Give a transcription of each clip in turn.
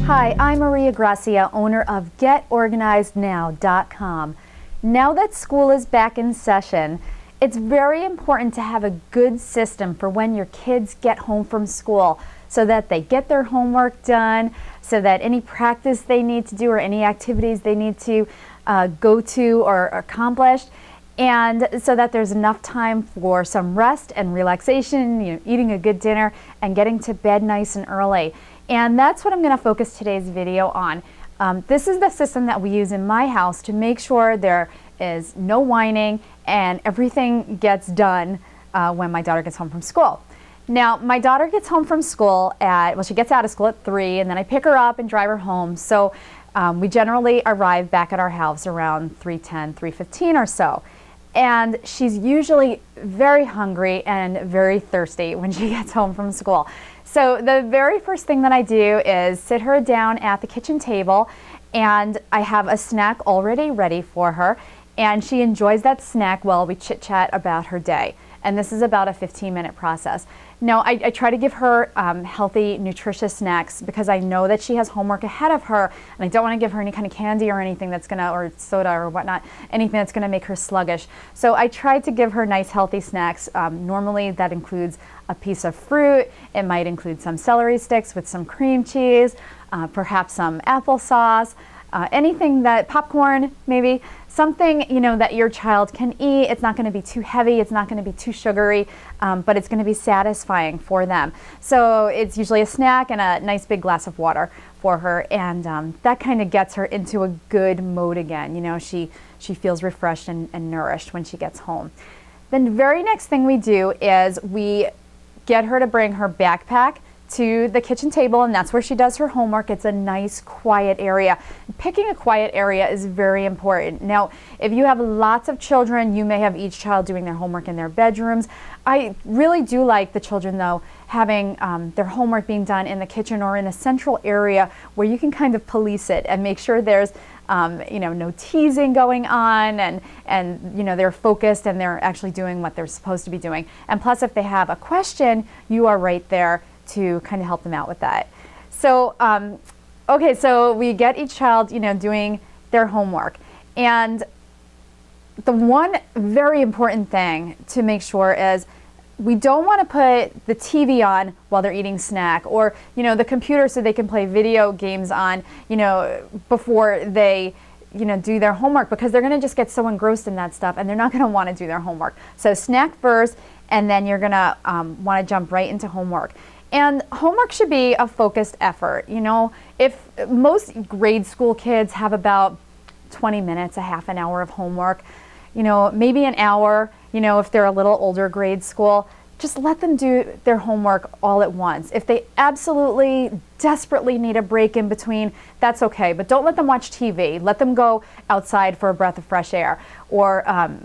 Hi, I'm Maria Gracia, owner of GetOrganizedNow.com. Now that school is back in session, it's very important to have a good system for when your kids get home from school so that they get their homework done, so that any practice they need to do or any activities they need to go to or accomplish, and so that there's enough time for some rest and relaxation, eating a good dinner and getting to bed nice and early. And that's what I'm going to focus today's video on. This is the system that we use in my house to make sure there is no whining and everything gets done when my daughter gets home from school. Now, my daughter gets home from school she gets out of school at 3, and then I pick her up and drive her home. So we generally arrive back at our house around 3:10, 3:15 or so. And she's usually very hungry and very thirsty when she gets home from school. So the very first thing that I do is sit her down at the kitchen table, and I have a snack already ready for her, and she enjoys that snack while we chit-chat about her day. And this is about a 15-minute process. Now, I try to give her healthy, nutritious snacks because I know that she has homework ahead of her, and I don't want to give her any kind of candy or anything that's gonna, or soda or whatnot, anything that's gonna make her sluggish. So I try to give her nice, healthy snacks. Normally that includes a piece of fruit. It might include some celery sticks with some cream cheese, perhaps some applesauce, anything popcorn maybe. Something that your child can eat. It's not going to be too heavy, it's not going to be too sugary, but it's going to be satisfying for them. So it's usually a snack and a nice big glass of water for her, and that kind of gets her into a good mode again. She feels refreshed and nourished when she gets home. Then the very next thing we do is we get her to bring her backpack to the kitchen table, and that's where she does her homework. It's a nice quiet area. Picking a quiet area is very important. Now, if you have lots of children, you may have each child doing their homework in their bedrooms. I really do like the children, though, having their homework being done in the kitchen or in a central area where you can kind of police it and make sure there's no teasing going on, and they're focused and they're actually doing what they're supposed to be doing. And plus, if they have a question, you are right there to kind of help them out with that. So, okay, so we get each child, doing their homework. And the one very important thing to make sure is we don't want to put the TV on while they're eating snack, or, the computer so they can play video games on, before they do their homework, because they're going to just get so engrossed in that stuff and they're not going to want to do their homework. So snack first, and then you're going to want to jump right into homework. And homework should be a focused effort. If most grade school kids have about 20 minutes, a half an hour of homework, maybe an hour, if they're a little older grade school, just let them do their homework all at once. If they absolutely, desperately need a break in between, that's okay, but don't let them watch TV. Let them go outside for a breath of fresh air, or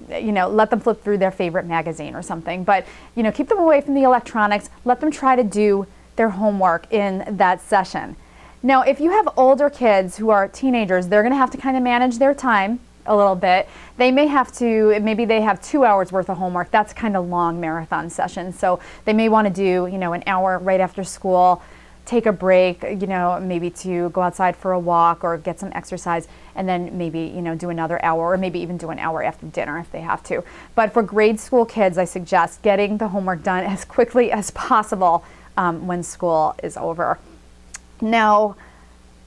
let them flip through their favorite magazine or something. But keep them away from the electronics. Let them try to do their homework in that session. Now, if you have older kids who are teenagers, they're going to have to kind of manage their time a little bit. They may have to, maybe they have 2 hours worth of homework. That's kind of long marathon sessions. So they may want to do, an hour right after school, take a break, maybe to go outside for a walk or get some exercise, and then maybe, do another hour, or maybe even do an hour after dinner if they have to. But for grade school kids, I suggest getting the homework done as quickly as possible when school is over. Now,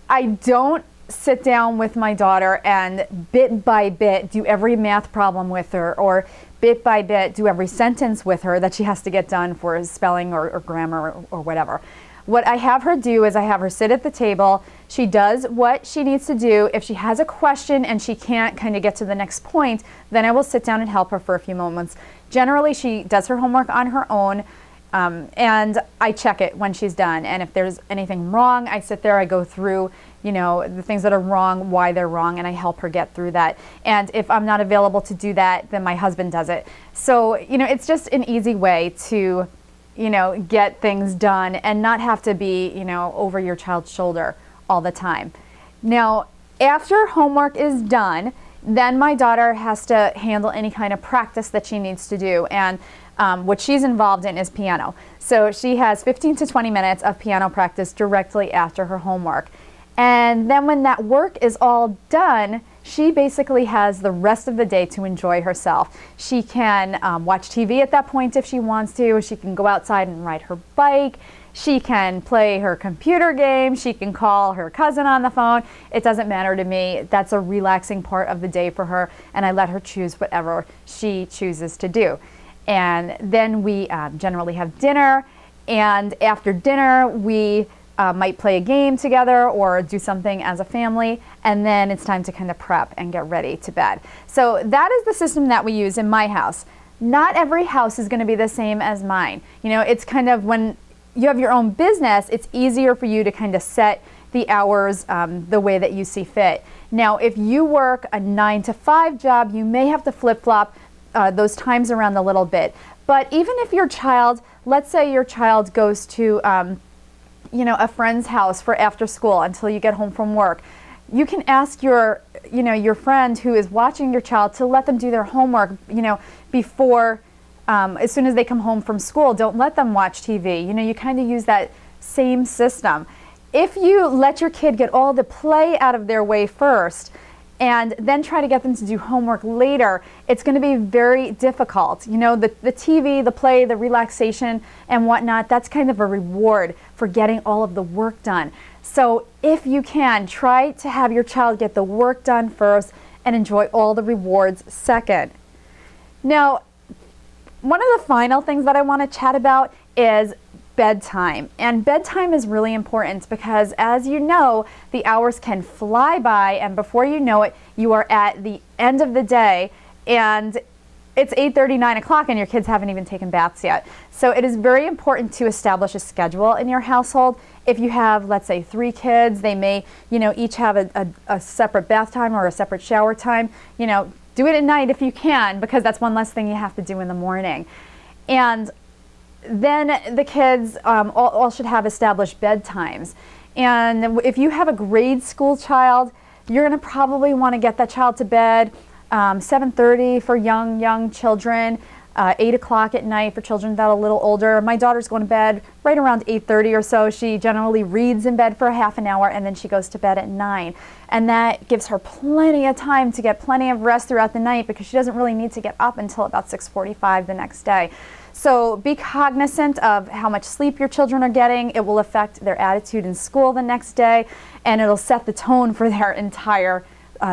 I don't sit down with my daughter and bit by bit do every math problem with her, or bit by bit do every sentence with her that she has to get done for spelling or grammar or whatever. What I have her do is I have her sit at the table. She does what she needs to do. If she has a question and she can't kind of get to the next point, then I will sit down and help her for a few moments. Generally, she does her homework on her own. And I check it when she's done. And if there's anything wrong, I sit there, I go through, the things that are wrong, why they're wrong, and I help her get through that. And if I'm not available to do that, then my husband does it. So, it's just an easy way to, get things done and not have to be, over your child's shoulder all the time. Now, after homework is done, then my daughter has to handle any kind of practice that she needs to do. And what she's involved in is piano. So she has 15 to 20 minutes of piano practice directly after her homework. And then when that work is all done, she basically has the rest of the day to enjoy herself. She can watch TV at that point if she wants to. She can go outside and ride her bike. She can play her computer game. She can call her cousin on the phone. It doesn't matter to me. That's a relaxing part of the day for her, and I let her choose whatever she chooses to do. And then we generally have dinner, and after dinner we might play a game together or do something as a family, and then it's time to kind of prep and get ready to bed. So that is the system that we use in my house. Not every house is going to be the same as mine. You know, it's kind of when you have your own business, it's easier for you to kind of set the hours the way that you see fit. Now, if you work a 9-to-5 job, you may have to flip-flop those times around a little bit. But even if your child, let's say your child goes to a friend's house for after school until you get home from work, you can ask your friend who is watching your child to let them do their homework, before, as soon as they come home from school. Don't let them watch TV. You kind of use that same system. If you let your kid get all the play out of their way first and then try to get them to do homework later, it's going to be very difficult. The TV, the play, the relaxation and whatnot, that's kind of a reward for getting all of the work done. So if you can, try to have your child get the work done first and enjoy all the rewards second. Now, one of the final things that I want to chat about is bedtime. And bedtime is really important because, as you know, the hours can fly by, and before you know it, you are at the end of the day and it's 8:30, 9 o'clock and your kids haven't even taken baths yet. So it is very important to establish a schedule in your household. If you have, let's say, 3 kids, they may, each have a separate bath time or a separate shower time. Do it at night if you can, because that's one less thing you have to do in the morning. And then the kids all should have established bedtimes. And if you have a grade school child, you're going to probably want to get that child to bed 7:30 for young children, 8 o'clock at night for children that are a little older. My daughter's going to bed right around 8:30 or so. She generally reads in bed for a half an hour and then she goes to bed at 9. And that gives her plenty of time to get plenty of rest throughout the night because she doesn't really need to get up until about 6:45 the next day. So be cognizant of how much sleep your children are getting. It will affect their attitude in school the next day, and it'll set the tone for their entire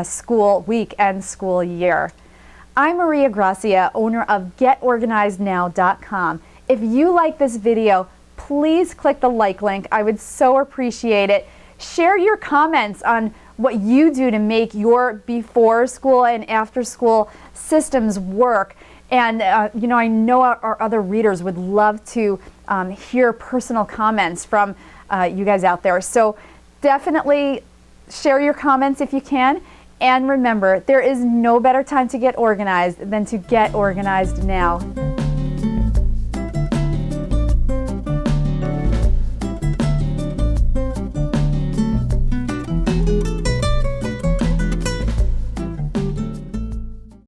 school week and school year. I'm Maria Gracia, owner of GetOrganizedNow.com. If you like this video, please click the like link. I would so appreciate it. Share your comments on what you do to make your before school and after school systems work. And I know our other readers would love to hear personal comments from you guys out there. So definitely share your comments if you can. And remember, there is no better time to get organized than to get organized now.